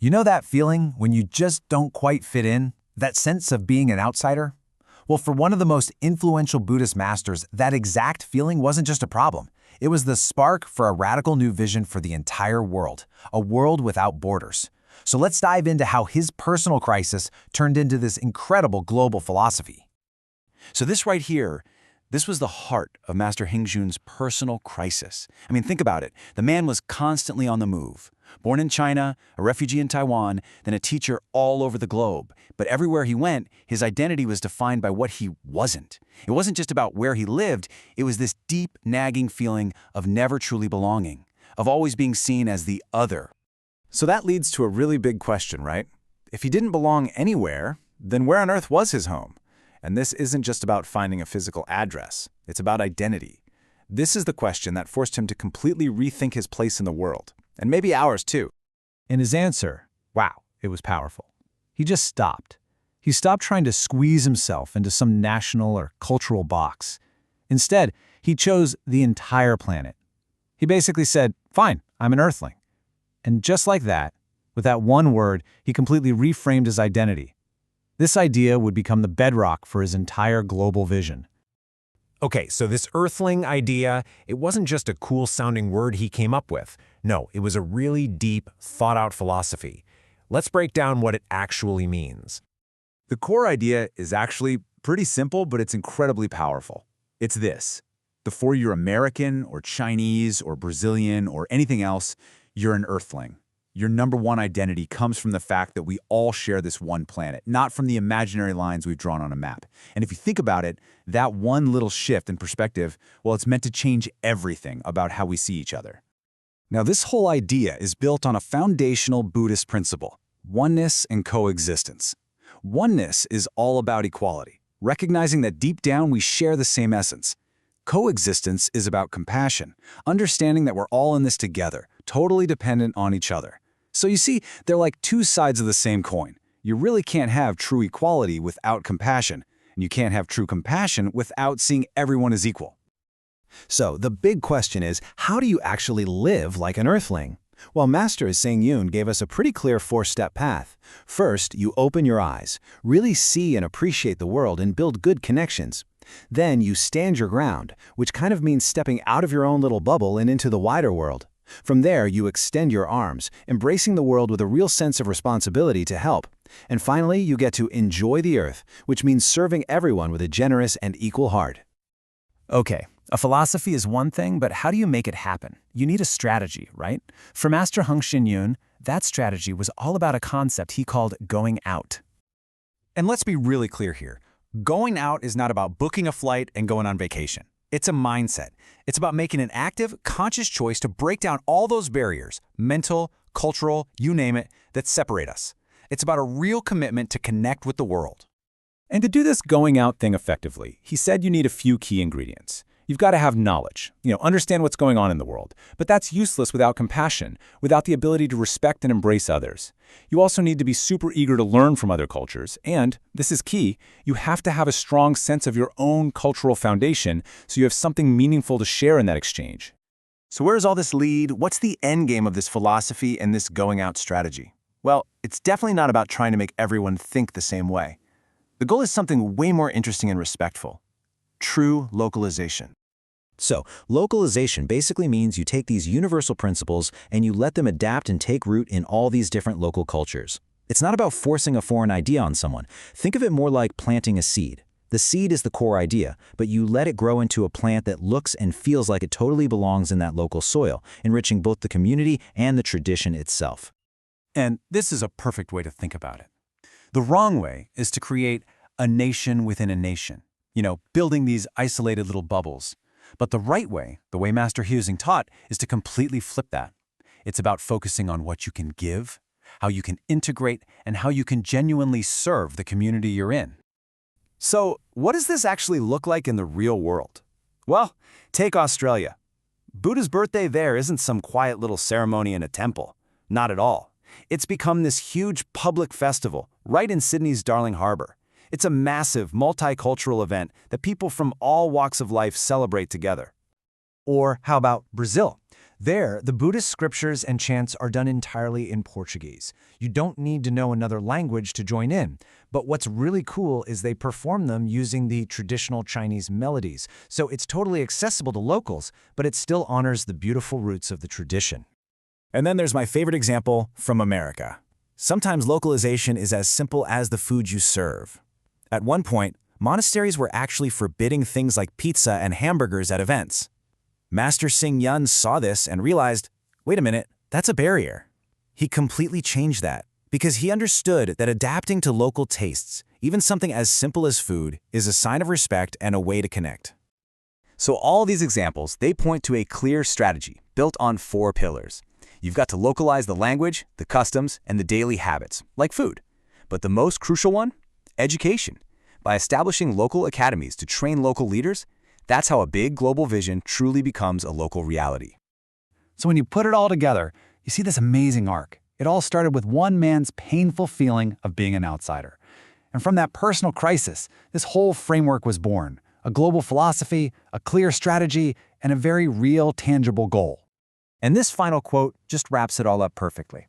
You know that feeling when you just don't quite fit in? That sense of being an outsider? Well, for one of the most influential Buddhist masters, that exact feeling wasn't just a problem. It was the spark for a radical new vision for the entire world, a world without borders. So let's dive into how his personal crisis turned into this incredible global philosophy. So this right here, this was the heart of Master Hsing Yun's personal crisis. I mean, think about it. The man was constantly on the move. Born in China, a refugee in Taiwan, then a teacher all over the globe. But everywhere he went, his identity was defined by what he wasn't. It wasn't just about where he lived, it was this deep, nagging feeling of never truly belonging, of always being seen as the other. So that leads to a really big question, right? If he didn't belong anywhere, then where on earth was his home? And this isn't just about finding a physical address. It's about identity. This is the question that forced him to completely rethink his place in the world, and maybe ours too. And his answer, wow, it was powerful. He just stopped. He stopped trying to squeeze himself into some national or cultural box. Instead, he chose the entire planet. He basically said, fine, I'm an Earthling. And just like that, with that one word, he completely reframed his identity. This idea would become the bedrock for his entire global vision. Okay, so this Earthling idea, it wasn't just a cool-sounding word he came up with. No, it was a really deep, thought-out philosophy. Let's break down what it actually means. The core idea is actually pretty simple, but it's incredibly powerful. It's this: before you're American or Chinese or Brazilian or anything else, you're an Earthling. Your number one identity comes from the fact that we all share this one planet, not from the imaginary lines we've drawn on a map. And if you think about it, that one little shift in perspective, well, it's meant to change everything about how we see each other. Now, this whole idea is built on a foundational Buddhist principle: oneness and coexistence. Oneness is all about equality, recognizing that deep down we share the same essence. Coexistence is about compassion, understanding that we're all in this together, totally dependent on each other. So you see, they're like two sides of the same coin. You really can't have true equality without compassion, and you can't have true compassion without seeing everyone as equal. So the big question is, how do you actually live like an Earthling? Well, Master Hsing Yun gave us a pretty clear four-step path. First, you open your eyes, really see and appreciate the world and build good connections. Then you stand your ground, which kind of means stepping out of your own little bubble and into the wider world. From there, you extend your arms, embracing the world with a real sense of responsibility to help. And finally, you get to enjoy the earth, which means serving everyone with a generous and equal heart. Okay, a philosophy is one thing, but how do you make it happen? You need a strategy, right? For Master Hsing Yun, that strategy was all about a concept he called going out. And let's be really clear here. Going out is not about booking a flight and going on vacation. It's a mindset. It's about making an active, conscious choice to break down all those barriers, mental, cultural, you name it, that separate us. It's about a real commitment to connect with the world. And to do this going out thing effectively, he said you need a few key ingredients. You've got to have knowledge, understand what's going on in the world. But that's useless without compassion, without the ability to respect and embrace others. You also need to be super eager to learn from other cultures. And, this is key, you have to have a strong sense of your own cultural foundation so you have something meaningful to share in that exchange. So where does all this lead? What's the end game of this philosophy and this going out strategy? Well, it's definitely not about trying to make everyone think the same way. The goal is something way more interesting and respectful: true localization. So, localization basically means you take these universal principles and you let them adapt and take root in all these different local cultures. It's not about forcing a foreign idea on someone. Think of it more like planting a seed. The seed is the core idea, but you let it grow into a plant that looks and feels like it totally belongs in that local soil, enriching both the community and the tradition itself. And this is a perfect way to think about it. The wrong way is to create a nation within a nation, building these isolated little bubbles. But the right way, the way Master Hsing taught, is to completely flip that. It's about focusing on what you can give, how you can integrate, and how you can genuinely serve the community you're in. So, what does this actually look like in the real world? Well, take Australia. Buddha's birthday there isn't some quiet little ceremony in a temple. Not at all. It's become this huge public festival right in Sydney's Darling Harbour. It's a massive, multicultural event that people from all walks of life celebrate together. Or how about Brazil? There, the Buddhist scriptures and chants are done entirely in Portuguese. You don't need to know another language to join in. But what's really cool is they perform them using the traditional Chinese melodies. So it's totally accessible to locals, but it still honors the beautiful roots of the tradition. And then there's my favorite example from America. Sometimes localization is as simple as the food you serve. At one point, monasteries were actually forbidding things like pizza and hamburgers at events. Master Hsing Yun saw this and realized, wait a minute, that's a barrier. He completely changed that because he understood that adapting to local tastes, even something as simple as food, is a sign of respect and a way to connect. So all these examples, they point to a clear strategy built on 4 pillars. You've got to localize the language, the customs, and the daily habits, like food. But the most crucial one? Education. By establishing local academies to train local leaders, that's how a big global vision truly becomes a local reality. So when you put it all together, you see this amazing arc. It all started with one man's painful feeling of being an outsider. And from that personal crisis, this whole framework was born. A global philosophy, a clear strategy, and a very real, tangible goal. And this final quote just wraps it all up perfectly.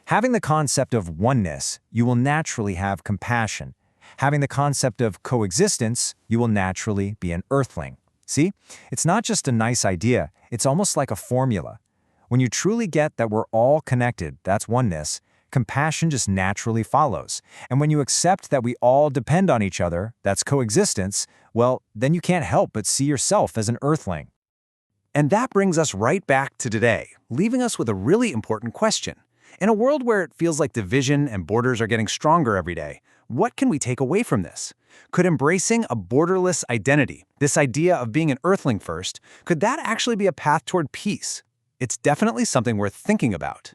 Having the concept of oneness, you will naturally have compassion. Having the concept of coexistence, you will naturally be an earthling. See? It's not just a nice idea, it's almost like a formula. When you truly get that we're all connected, that's oneness, compassion just naturally follows. And when you accept that we all depend on each other, that's coexistence, well, then you can't help but see yourself as an earthling. And that brings us right back to today, leaving us with a really important question. In a world where it feels like division and borders are getting stronger every day, what can we take away from this? Could embracing a borderless identity, this idea of being an earthling first, could that actually be a path toward peace? It's definitely something worth thinking about.